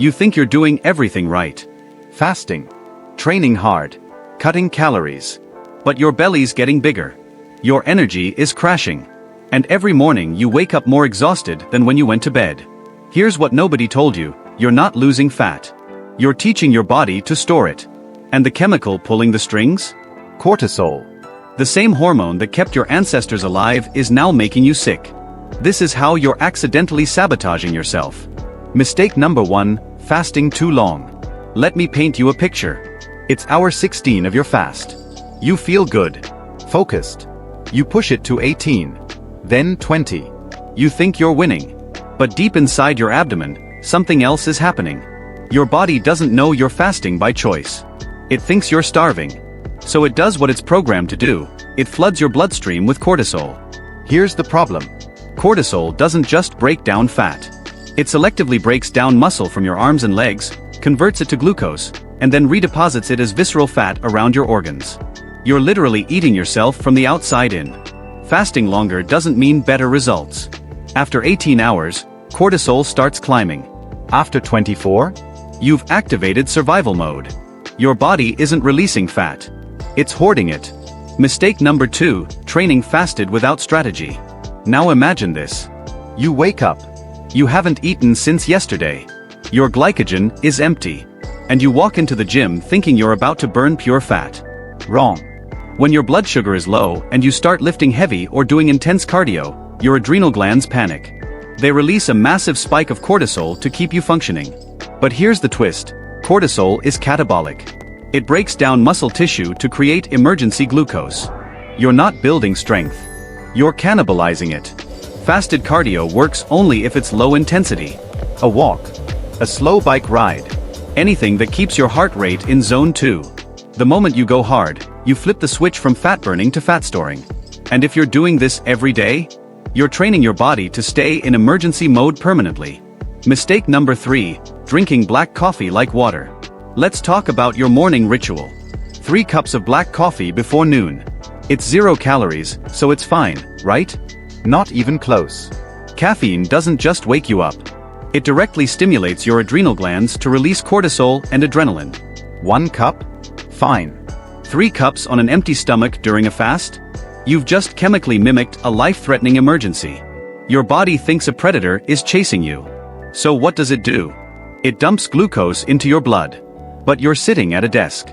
You think you're doing everything right. Fasting. Training hard. Cutting calories. But your belly's getting bigger. Your energy is crashing. And every morning you wake up more exhausted than when you went to bed. Here's what nobody told you: you're not losing fat. You're teaching your body to store it. And the chemical pulling the strings? Cortisol. The same hormone that kept your ancestors alive is now making you sick. This is how you're accidentally sabotaging yourself. Mistake number 1, fasting too long. Let me paint you a picture. It's hour 16 of your fast. You feel good. Focused. You push it to 18. Then 20. You think you're winning. But deep inside your abdomen, something else is happening. Your body doesn't know you're fasting by choice. It thinks you're starving. So it does what it's programmed to do: it floods your bloodstream with cortisol. Here's the problem. Cortisol doesn't just break down fat. It selectively breaks down muscle from your arms and legs, converts it to glucose, and then redeposits it as visceral fat around your organs. You're literally eating yourself from the outside in. Fasting longer doesn't mean better results. After 18 hours, cortisol starts climbing. After 24? You've activated survival mode. Your body isn't releasing fat. It's hoarding it. Mistake number 2, training fasted without strategy. Now imagine this. You wake up. You haven't eaten since yesterday. Your glycogen is empty. And you walk into the gym thinking you're about to burn pure fat. Wrong. When your blood sugar is low and you start lifting heavy or doing intense cardio, your adrenal glands panic. They release a massive spike of cortisol to keep you functioning. But here's the twist: cortisol is catabolic. It breaks down muscle tissue to create emergency glucose. You're not building strength. You're cannibalizing it. Fasted cardio works only if it's low intensity. A walk. A slow bike ride. Anything that keeps your heart rate in zone 2. The moment you go hard, you flip the switch from fat burning to fat storing. And if you're doing this every day, you're training your body to stay in emergency mode permanently. Mistake number 3, drinking black coffee like water. Let's talk about your morning ritual. 3 cups of black coffee before noon. It's 0 calories, so it's fine, right? Not even close. Caffeine doesn't just wake you up. It directly stimulates your adrenal glands to release cortisol and adrenaline. 1 cup? Fine. 3 cups on an empty stomach during a fast? You've just chemically mimicked a life-threatening emergency. Your body thinks a predator is chasing you. So what does it do? It dumps glucose into your blood. But you're sitting at a desk.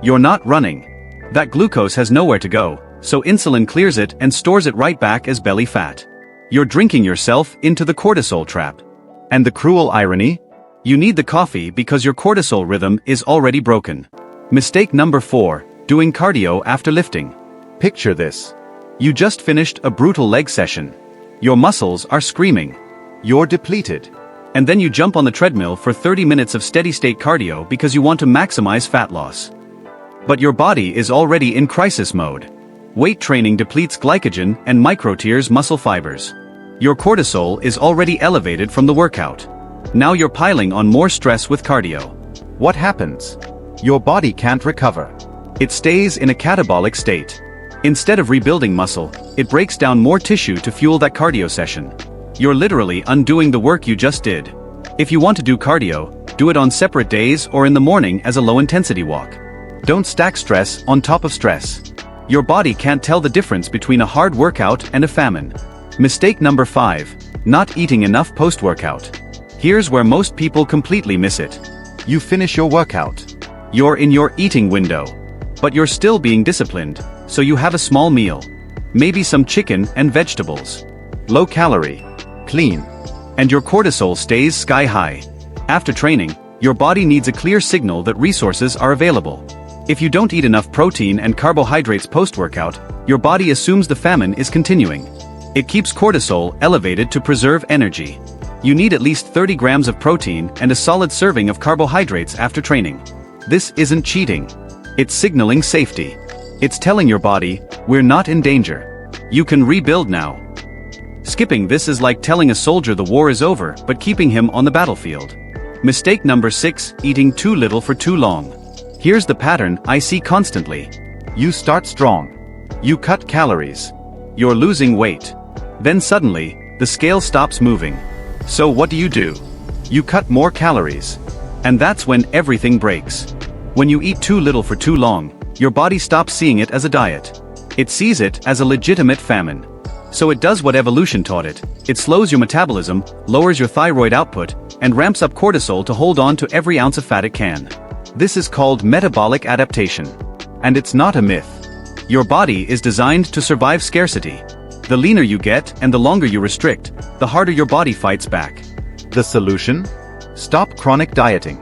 You're not running. That glucose has nowhere to go, so insulin clears it and stores it right back as belly fat. You're drinking yourself into the cortisol trap. And the cruel irony? You need the coffee because your cortisol rhythm is already broken. Mistake number 4, doing cardio after lifting. Picture this. You just finished a brutal leg session. Your muscles are screaming. You're depleted. And then you jump on the treadmill for 30 minutes of steady-state cardio because you want to maximize fat loss. But your body is already in crisis mode. Weight training depletes glycogen and micro-tears muscle fibers. Your cortisol is already elevated from the workout. Now you're piling on more stress with cardio. What happens? Your body can't recover. It stays in a catabolic state. Instead of rebuilding muscle, it breaks down more tissue to fuel that cardio session. You're literally undoing the work you just did. If you want to do cardio, do it on separate days or in the morning as a low-intensity walk. Don't stack stress on top of stress. Your body can't tell the difference between a hard workout and a famine. Mistake number 5, not eating enough post-workout. Here's where most people completely miss it. You finish your workout. You're in your eating window. But you're still being disciplined, so you have a small meal. Maybe some chicken and vegetables. Low calorie. Clean. And your cortisol stays sky high. After training, your body needs a clear signal that resources are available. If you don't eat enough protein and carbohydrates post-workout, your body assumes the famine is continuing. It keeps cortisol elevated to preserve energy. You need at least 30 grams of protein and a solid serving of carbohydrates after training. This isn't cheating. It's signaling safety. It's telling your body, we're not in danger. You can rebuild now. Skipping this is like telling a soldier the war is over but keeping him on the battlefield. Mistake number 6, eating too little for too long. Here's the pattern I see constantly. You start strong. You cut calories. You're losing weight. Then suddenly, the scale stops moving. So what do? You cut more calories. And that's when everything breaks. When you eat too little for too long, your body stops seeing it as a diet. It sees it as a legitimate famine. So it does what evolution taught it. It slows your metabolism, lowers your thyroid output, and ramps up cortisol to hold on to every ounce of fat it can. This is called metabolic adaptation. And it's not a myth. Your body is designed to survive scarcity. The leaner you get and the longer you restrict, the harder your body fights back. The solution? Stop chronic dieting.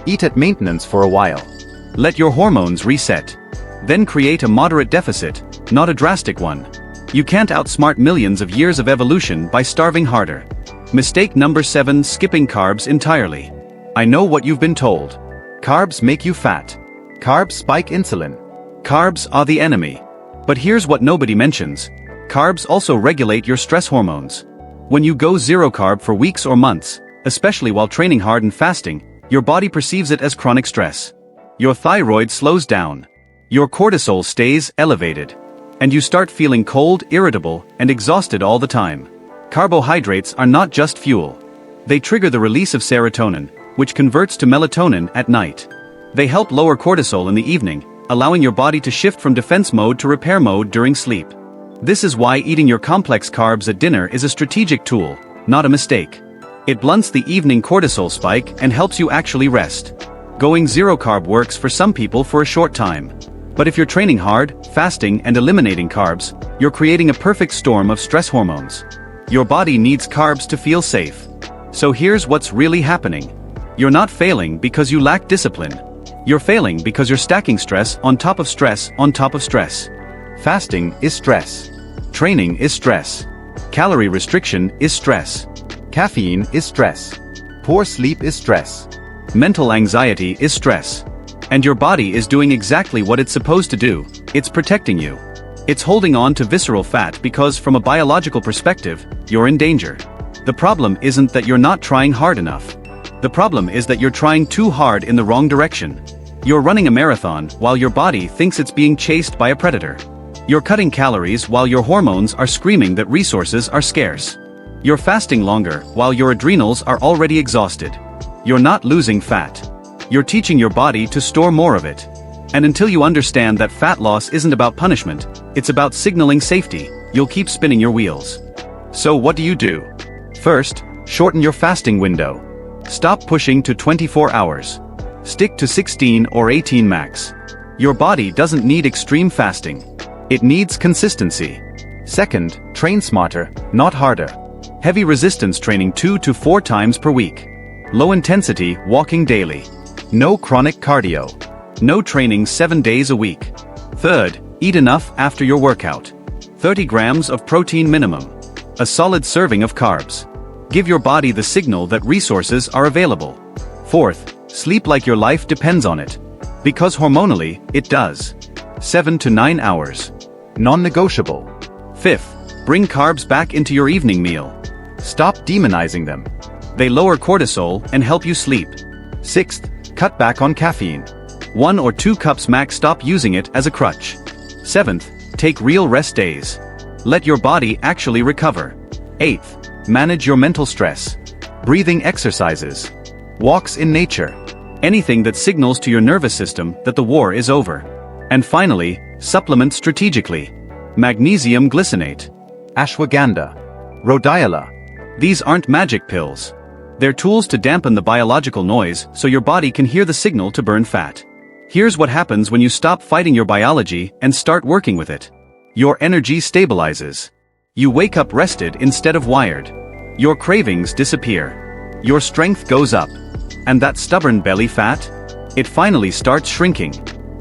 Eat at maintenance for a while. Let your hormones reset. Then create a moderate deficit, not a drastic one. You can't outsmart millions of years of evolution by starving harder. Mistake number 7: skipping carbs entirely. I know what you've been told. Carbs make you fat. Carbs spike insulin. Carbs are the enemy. But here's what nobody mentions. Carbs also regulate your stress hormones. When you go zero carb for weeks or months, especially while training hard and fasting, your body perceives it as chronic stress. Your thyroid slows down. Your cortisol stays elevated. And you start feeling cold, irritable, and exhausted all the time. Carbohydrates are not just fuel. They trigger the release of serotonin, which converts to melatonin at night. They help lower cortisol in the evening, allowing your body to shift from defense mode to repair mode during sleep. This is why eating your complex carbs at dinner is a strategic tool, not a mistake. It blunts the evening cortisol spike and helps you actually rest. Going zero carb works for some people for a short time. But if you're training hard, fasting, and eliminating carbs, you're creating a perfect storm of stress hormones. Your body needs carbs to feel safe. So here's what's really happening. You're not failing because you lack discipline. You're failing because you're stacking stress on top of stress on top of stress. Fasting is stress. Training is stress. Calorie restriction is stress. Caffeine is stress. Poor sleep is stress. Mental anxiety is stress. And your body is doing exactly what it's supposed to do. It's protecting you. It's holding on to visceral fat because from a biological perspective, you're in danger. The problem isn't that you're not trying hard enough. The problem is that you're trying too hard in the wrong direction. You're running a marathon while your body thinks it's being chased by a predator. You're cutting calories while your hormones are screaming that resources are scarce. You're fasting longer while your adrenals are already exhausted. You're not losing fat. You're teaching your body to store more of it. And until you understand that fat loss isn't about punishment, it's about signaling safety, you'll keep spinning your wheels. So what do? First, shorten your fasting window. Stop pushing to 24 hours. Stick to 16 or 18 max. Your body doesn't need extreme fasting. It needs consistency. Second, train smarter, not harder. Heavy resistance training 2 to 4 times per week. Low intensity walking daily. No chronic cardio. No training 7 days a week. Third, eat enough after your workout. 30 grams of protein minimum. A solid serving of carbs. Give your body the signal that resources are available. Fourth, sleep like your life depends on it. Because hormonally, it does. 7 to 9 hours. Non-negotiable. Fifth, bring carbs back into your evening meal. Stop demonizing them. They lower cortisol and help you sleep. Sixth, cut back on caffeine. 1 or 2 cups max. Stop using it as a crutch. Seventh, take real rest days. Let your body actually recover. Eighth, manage your mental stress. Breathing exercises. Walks in nature. Anything that signals to your nervous system that the war is over. And finally, supplement strategically. Magnesium glycinate. Ashwagandha. Rhodiola. These aren't magic pills. They're tools to dampen the biological noise so your body can hear the signal to burn fat. Here's what happens when you stop fighting your biology and start working with it. Your energy stabilizes. You wake up rested instead of wired. Your cravings disappear. Your strength goes up. And that stubborn belly fat? It finally starts shrinking.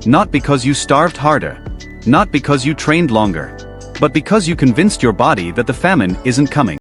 Not because you starved harder. Not because you trained longer. But because you convinced your body that the famine isn't coming.